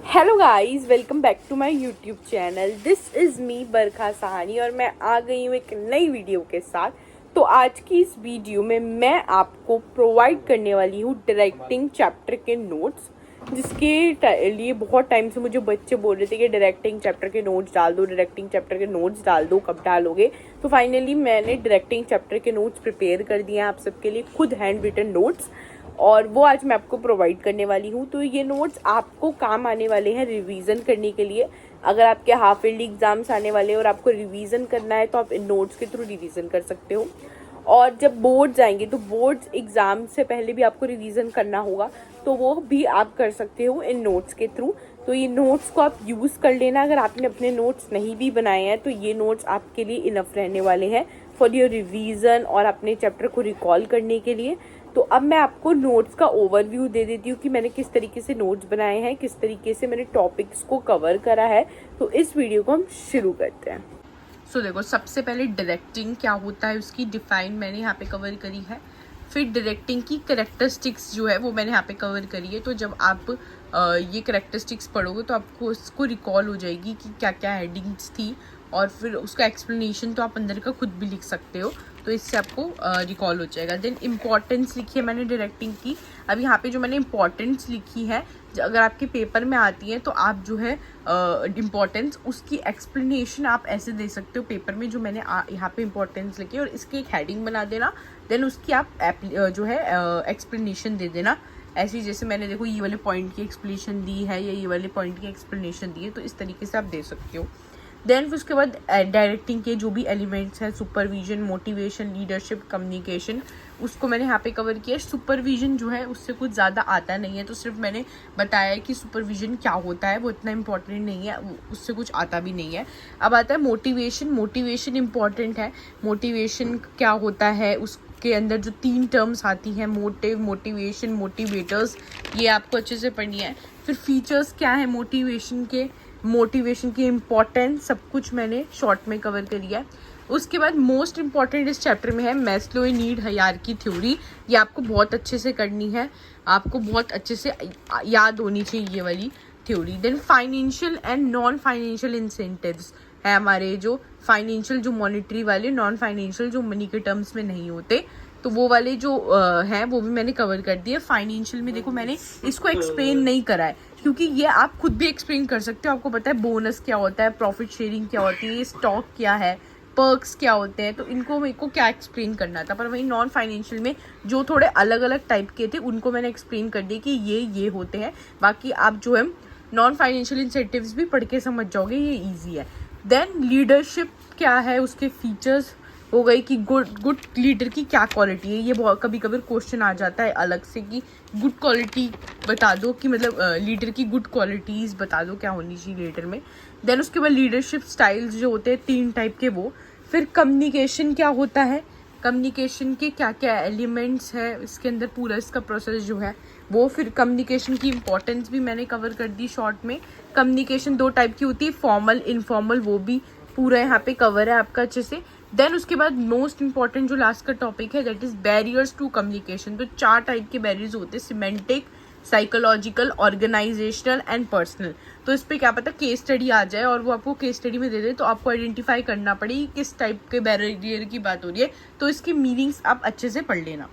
Hello guys, welcome back to my YouTube channel. This is me Barkha Sahani और मैं आ गई हूँ एक नई वीडियो के साथ। तो आज की इस वीडियो में मैं आपको प्रोवाइड करने वाली हूँ डायरेक्टिंग चैप्टर के नोट्स, जिसके लिए बहुत टाइम से मुझे बच्चे बोल रहे थे कि डायरेक्टिंग चैप्टर के नोट्स डाल दो, डायरेक्टिंग चैप्टर के नोट्स डाल दो, कब डालोगे। तो फाइनली मैंने डायरेक्टिंग चैप्टर के नोट्स प्रिपेयर कर दिए हैं आप सबके लिए, खुद हैंड रिटन नोट्स, और वो आज मैं आपको प्रोवाइड करने वाली हूँ। तो ये नोट्स आपको काम आने वाले हैं रिवीजन करने के लिए। अगर आपके हाफ ईयरली एग्जाम्स आने वाले हैं और आपको रिवीजन करना है तो आप इन नोट्स के थ्रू रिवीजन कर सकते हो। और जब बोर्ड्स आएंगे तो बोर्ड्स एग्जाम से पहले भी आपको रिवीजन करना होगा, तो वो भी आप कर सकते हो इन नोट्स के थ्रू। तो ये नोट्स को आप यूज़ कर लेना। अगर आपने अपने नोट्स नहीं भी बनाए हैं तो ये नोट्स आपके लिए इनफ रहने वाले हैं फॉर योर रिवीजन और अपने चैप्टर को रिकॉल करने के लिए। तो अब मैं आपको नोट्स का ओवरव्यू दे देती हूँ कि मैंने किस तरीके से नोट्स बनाए हैं, किस तरीके से मैंने टॉपिक्स को कवर करा है। तो इस वीडियो को हम शुरू करते हैं। देखो, सबसे पहले डायरेक्टिंग क्या होता है उसकी डिफाइन मैंने यहाँ पे कवर करी है। फिर डायरेक्टिंग की कैरेक्टरिस्टिक्स जो है वो मैंने यहाँ पे कवर करी है। तो जब आप ये कैरेक्टरिस्टिक्स पढ़ोगे तो आपको उसको रिकॉल हो जाएगी कि क्या क्या हेडिंग्स थी, और फिर उसका एक्सप्लेनेशन तो आप अंदर का खुद भी लिख सकते हो, तो इससे आपको रिकॉल हो जाएगा। देन इम्पॉर्टेंस लिखी है मैंने डायरेक्टिंग की। अब यहाँ पे जो मैंने इम्पॉर्टेंस लिखी है, अगर आपके पेपर में आती है तो आप जो है इम्पॉर्टेंस उसकी एक्सप्लेनेशन आप ऐसे दे सकते हो पेपर में, जो मैंने यहाँ पे इम्पॉर्टेंस लिखी है, और इसकी एक हेडिंग बना देना। देन उसकी आप जो है एक्सप्लेनेशन दे देना, ऐसी जैसे मैंने देखो ये वाले पॉइंट की एक्सप्लेनेशन दी है या ये वाले पॉइंट की एक्सप्लेनेशन दी है, तो इस तरीके से आप दे सकते हो। देन फिर उसके बाद डायरेक्टिंग के जो भी एलिमेंट्स हैं, सुपरविजन, मोटिवेशन, लीडरशिप, कम्युनिकेशन, उसको मैंने यहाँ पे कवर किया। सुपरविजन जो है उससे कुछ ज़्यादा आता नहीं है, तो सिर्फ मैंने बताया कि सुपरविजन क्या होता है, वो इतना इम्पॉर्टेंट नहीं है, उससे कुछ आता भी नहीं है। अब आता है मोटिवेशन। मोटिवेशन इम्पॉर्टेंट है। मोटिवेशन क्या होता है, उसके अंदर जो 3 टर्म्स आती हैं, मोटिव, मोटिवेशन, मोटिवेटर्स, ये आपको अच्छे से पढ़नी है। फिर फीचर्स क्या है मोटिवेशन के, मोटिवेशन की इम्पोर्टेंस, सब कुछ मैंने शॉर्ट में कवर करी है। उसके बाद मोस्ट इम्पॉर्टेंट इस चैप्टर में है मैस्लो नीड हायरार्की थ्योरी। ये आपको बहुत अच्छे से करनी है, आपको बहुत अच्छे से याद होनी चाहिए ये वाली theory. Then financial and non financial incentives है हमारे, जो फाइनेंशियल, जो मॉनिटरी वाले, नॉन फाइनेंशियल जो मनी के टर्म्स में नहीं होते, तो वो वाले जो हैं वो भी मैंने कवर कर दिए। फाइनेंशियल में देखो मैंने इसको एक्सप्लेन नहीं करा है, क्योंकि ये आप खुद भी एक्सप्लेन कर सकते हो। आपको पता है बोनस क्या होता है, प्रॉफिट शेयरिंग क्या होती है, स्टॉक क्या है, पर्क्स क्या होते हैं, तो इनको मेरे को क्या एक्सप्लेन करना था। पर वही नॉन फाइनेंशियल में जो थोड़े अलग अलग टाइप के थे उनको मैंने एक्सप्लेन कर दिया कि ये होते हैं। बाकी आप जो है नॉन फाइनेंशियल इंसेंटिव्स भी पढ़ के समझ जाओगे, ये ईजी है। देन लीडरशिप क्या है, उसके फीचर्स हो गई कि गुड लीडर की क्या क्वालिटी है। ये बहुत कभी कभी क्वेश्चन आ जाता है अलग से कि गुड क्वालिटी बता दो, कि मतलब लीडर की गुड क्वालिटीज़ बता दो क्या होनी चाहिए लीडर में। देन उसके बाद लीडरशिप स्टाइल्स जो होते हैं 3 टाइप के, वो। फिर कम्युनिकेशन क्या होता है, कम्युनिकेशन के क्या क्या एलिमेंट्स है इसके अंदर, पूरा इसका प्रोसेस जो है वो। फिर कम्युनिकेशन की इंपॉर्टेंस भी मैंने कवर कर दी शॉर्ट में। कम्युनिकेशन 2 टाइप की होती है, फॉर्मल, इनफॉर्मल, वो भी पूरा यहाँ पे कवर है आपका अच्छे से। देन उसके बाद मोस्ट इंपॉर्टेंट जो लास्ट का टॉपिक है, that is barriers to communication. तो 4 टाइप के बैरियर्स होते हैं, semantic, psychological, organisational and personal. तो इस पे क्या पता केस स्टडी आ जाए और वो आपको केस स्टडी में दे दे, तो आपको आइडेंटिफाई करना पड़ेगी किस टाइप के बैरियर की बात हो रही है, तो इसकी मीनिंग्स आप अच्छे से पढ़ लेना।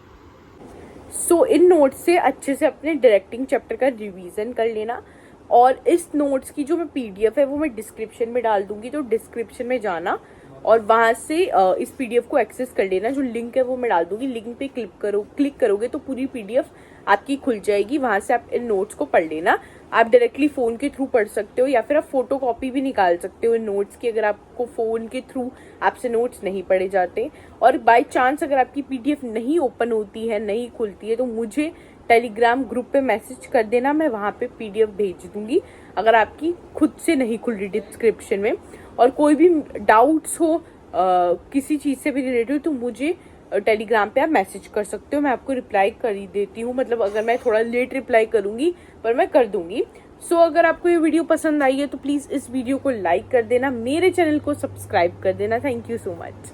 इन नोट्स से अच्छे से अपने डायरेक्टिंग चैप्टर का रिवीजन कर लेना। और इस नोट्स की जो मैं PDF है वो मैं डिस्क्रिप्शन में डाल दूंगी, तो डिस्क्रिप्शन में जाना और वहाँ से इस PDF को एक्सेस कर लेना। जो लिंक है वो मैं डाल दूंगी, लिंक पे क्लिक करोगे तो पूरी PDF आपकी खुल जाएगी। वहाँ से आप इन नोट्स को पढ़ लेना। आप डायरेक्टली फ़ोन के थ्रू पढ़ सकते हो, या फिर आप फोटो कॉपी भी निकाल सकते हो इन नोट्स की, अगर आपको फ़ोन के थ्रू आपसे नोट्स नहीं पढ़े जाते। और बाय चांस अगर आपकी PDF नहीं ओपन होती है, नहीं खुलती है, तो मुझे टेलीग्राम ग्रुप पे मैसेज कर देना, मैं वहाँ पे PDF भेज दूंगी अगर आपकी खुद से नहीं खुल रही डिस्क्रिप्शन में। और कोई भी डाउट्स हो किसी चीज़ से भी रिलेटेड, तो मुझे टेलीग्राम पे आप मैसेज कर सकते हो, मैं आपको रिप्लाई कर ही देती हूँ। मतलब अगर मैं थोड़ा लेट रिप्लाई करूँगी पर मैं कर दूँगी। अगर आपको ये वीडियो पसंद आई है तो प्लीज़ इस वीडियो को लाइक कर देना, मेरे चैनल को सब्सक्राइब कर देना। Thank you so much.